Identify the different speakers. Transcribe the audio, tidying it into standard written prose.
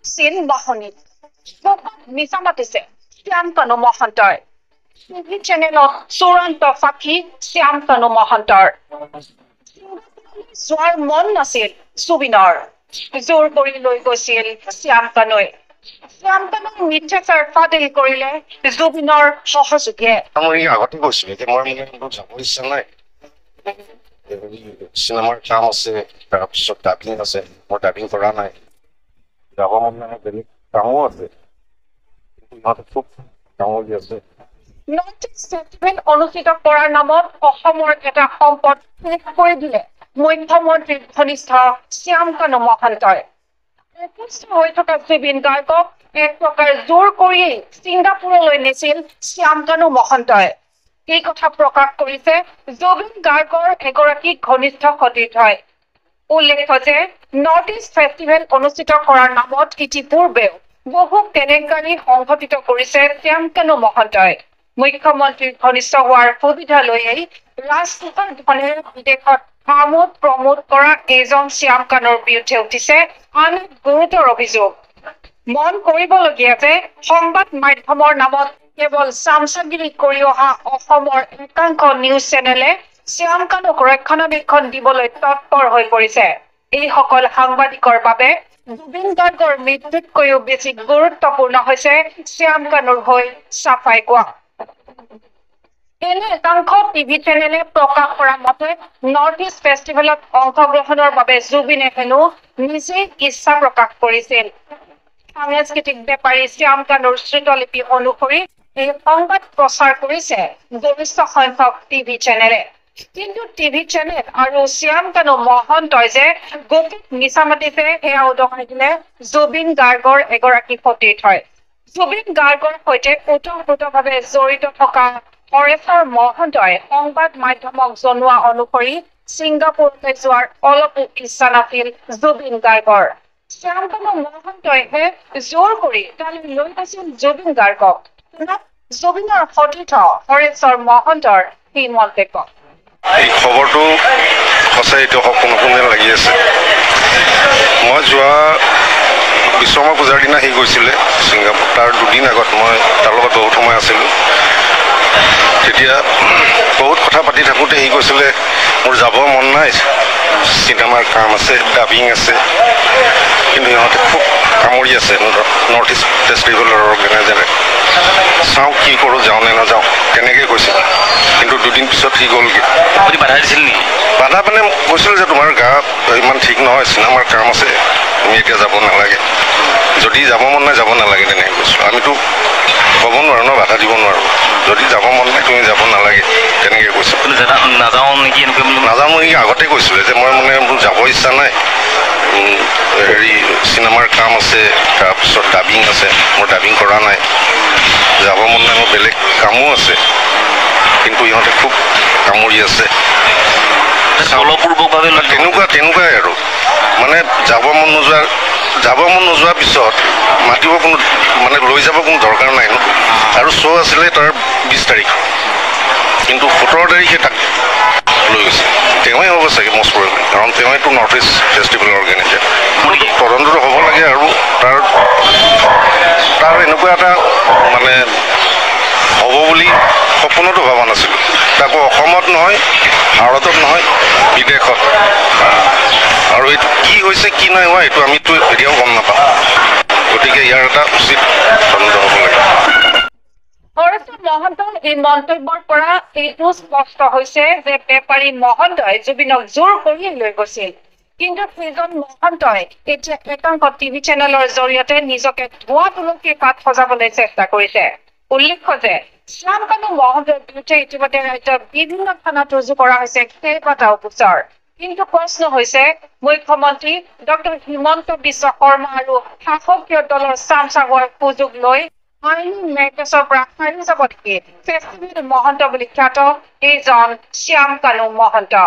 Speaker 1: চিন বাহনীত মিছা মাতিছে শ্যাম কানু মহন্তই টিভি চেনেলত চূড়ান্ত সাক্ষী শ্যাম কানু মহন্তৰ যোৱাৰ মন নাছিল জুবিনৰ জোৰ কৰি লৈ গৈছিল শ্যাম কানুই শ্যাম কানুক মিথ্যাচাৰ ফাদিল কৰিলে জুবিনৰ সহযোগীয়ে
Speaker 2: মই আগতে কৈছিলো যে মই যাব ইচ্ছা নাই চিনেমাৰ কাম আছে তাৰপিছত ডাবিং আছে মই ডাবিং কৰা নাই যাব মন নাই বেলেগ কামো আছে কিন্তু ইহঁতে খুব কামলি আছে
Speaker 1: নৰ্থ ইষ্ট ফেষ্টিভেল অনুষ্ঠিত কৰাৰ নামত অসমৰ এটা সম্পদ শেষ কৰি দিলে মুখ্যমন্ত্ৰীৰ ঘনিষ্ঠ শ্যাম কানু মহন্তই অসুস্থ হৈ থকা জুবিন গাৰ্গক এক প্ৰকাৰ জোৰ কৰিয়েই ছিংগাপুৰলৈ নিছিল শ্যাম কানু মহন্তই এই কথা প্ৰকাশ কৰিছে জুবিন গাৰ্গৰ এগৰাকী ঘনিষ্ঠ সতীৰ্থই উল্লেখ্য যে নৰ্থ ইষ্ট ফেষ্টিভেল অনুষ্ঠিত কৰাৰ নামত ইতিপূৰ্বেও বহু কেলেংকাৰী সংঘটিত কৰিছে শ্যাম কানু মহন্তই মুখ্যমন্ত্ৰীৰ ঘনিষ্ঠ হোৱাৰ সুবিধা লৈয়েই ৰাজকোষৰ ধনেৰে বিদেশত আমোদ প্ৰমোদ কৰা এজন শ্যাম কানুৰ বিৰুদ্ধে উঠিছে আন এক গুৰুতৰ অভিযোগ মন কৰিবলগীয়া যে সংবাদ মাধ্যমৰ নামত কেৱল চামচাগিৰি কৰি অহা অসমৰ একাংশ নিউজ চেনেলে শ্যাম কানুক ৰক্ষণাবেক্ষণ দিবলৈ তৎপৰ হৈ পৰিছে এইসকল সাংবাদিকৰ বাবে জুবিন গাৰ্গৰ মৃত্যুতকৈও বেছি গুৰুত্বপূৰ্ণ হৈছে শ্যাম কানুৰ হৈ চাফাই কোৱা এনে একাংশ টিভি চেনেলে প্ৰকাশ কৰা মতে নৰ্থ ইষ্ট ফেষ্টিভেলত অংশগ্ৰহণৰ বাবে জুবিনে হেনো নিজেই ইচ্ছা প্ৰকাশ কৰিছিল সাংস্কৃতিক বেপাৰী শ্যাম কানুৰ শ্ৰুতলিপি অনুসৰি এই সংবাদ প্ৰচাৰ কৰিছে গৰিষ্ঠ সংখ্যক টিভি চেনেলে কিন্তু টিভি চেনেল আৰু শ্যাম কানু মহন্তই যে গোপীত মিছা মাতিছে সেয়া উদঙাই দিলে জুবিন গাৰ্গৰ এগৰাকী সতীৰ্থই জুবিন গাৰ্গৰ সৈতে ওতঃপ্ৰোতভাৱে জড়িত থকা হৰেশ্বৰ মহন্তই সংবাদ মাধ্যমক জনোৱা অনুসৰি ছিংগাপুৰলৈ যোৱাৰ অলপো ইচ্ছা নাছিল জুবিন গাৰ্গৰ শ্যাম কানু মহন্তইহে জোৰ কৰি তালৈ লৈ গৈছিল জুবিন গাৰ্গক জুবিনৰ সতীৰ্থ হৰেশ্বৰ মহন্তৰ সেই মন্তব্য
Speaker 2: এই খবৰটো সঁচাই এতিয়া সম্পূৰ্ণ লাগি আছে মই যোৱা বিশ্বকৰ্মা পূজাৰ দিনা সি গৈছিলে ছিংগাপুৰ তাৰ দুদিন আগত মই তাৰ লগত বহুত সময় আছিলোঁ তেতিয়া বহুত কথা পাতি থাকোঁতে সি কৈছিলে মোৰ যাব মন নাই চিনেমাৰ কাম আছে ডাবিং আছে কিন্তু ইহঁতে খুব কামুৰি আছে নৰ্থ ইষ্ট ফেষ্টিভেলৰ অৰ্গেনাইজাৰে চাওঁ কি কৰোঁ যাওঁ নে নাযাওঁ তেনেকৈ কৈছিল কিন্তু দুদিন পিছত সি গ'লগৈ আপুনি বাধা দিছিল নেকি বাধা মানে কৈছিল যে তোমাৰ গা ইমান ঠিক নহয় চিনেমাৰ কাম আছে তুমি এতিয়া যাব নালাগে যদি যাব মন নাই যাব নালাগে তেনেকৈ কৈছোঁ আমিতো ক'ব নোৱাৰোঁ ন বাধা দিব নোৱাৰোঁ যদি যাব মন নাই তুমি যাব নালাগে তেনেকৈ কৈছোঁ নাযাওঁ নেকি এনেকৈ নাযাওঁ নেকি আগতে কৈছিলে যে মই মানে মোৰ যাব ইচ্ছা নাই হেৰি চিনেমাৰ কাম আছে তাৰপিছত ডাবিং আছে মোৰ ডাবিং কৰা নাই যাব মন নাই মোৰ বেলেগ কামো আছে কিন্তু ইহঁতে খুব কামুৰি আছে ফলপূৰ্বকভাৱে তেনেকুৱাই আৰু মানে যাব মন নোযোৱাৰ পিছত মাতিব কোনো মানে লৈ যাব কোনো দৰকাৰ নাই ন আৰু শ্ব' আছিলে তাৰ 20 তাৰিখ কিন্তু 17 তাৰিখে তাক লৈ গৈছে তেওঁৱে হ'ব চাগে মষ্ট প্ৰবেবলি কাৰণ তেওঁৱেতো নৰ্থ ইষ্ট ফেষ্টিভেল অৰ্গেনাইজাৰ তদন্তটো হ'ব লাগে আৰু তাৰ এনেকুৱা এটা মানে হ'ব বুলি সপোনতো ভবা নাছিলোঁ তাকো অসমত নহয় ভাৰতত নহয় বিদেশত আৰু এইটো কি হৈছে কি নাই হোৱা এইটো আমিতো এতিয়াও গম নাপাওঁ গতিকে ইয়াৰ এটা উচিত তদন্ত হ'ব লাগে
Speaker 1: হৰেশ্বৰ মহন্তৰ এই মন্তব্যৰ পৰা এইটো স্পষ্ট হৈছে যে বেপাৰী মহন্তই জুবিনক জোৰ কৰি লৈ গৈছিল কিন্তু সেইজন মহন্তই এতিয়া একাংশ টিভি চেনেলৰ জৰিয়তে নিজকে ধোঁৱা তুলসী পাত সজাবলৈ চেষ্টা কৰিছে উল্লেখ্য যে শ্যাম কানু মহন্তৰ বিৰুদ্ধে ইতিমধ্যে ৰাজ্যৰ বিভিন্ন থানাত ৰুজু কৰা হৈছে কেইবাটাও গোচৰ কিন্তু প্ৰশ্ন হৈছে মুখ্যমন্ত্ৰী ডক্টৰ হিমন্ত বিশ্ব শৰ্মা আৰু শাসকীয় দলৰ চামচাঙৰ সুযোগ লৈ আইনী মেকেছৰ পৰা সাৰি যাব নেকি ফেষ্টিভেল মহন্ত বুলি খ্যাত এইজন শ্যাম কানু মহন্ত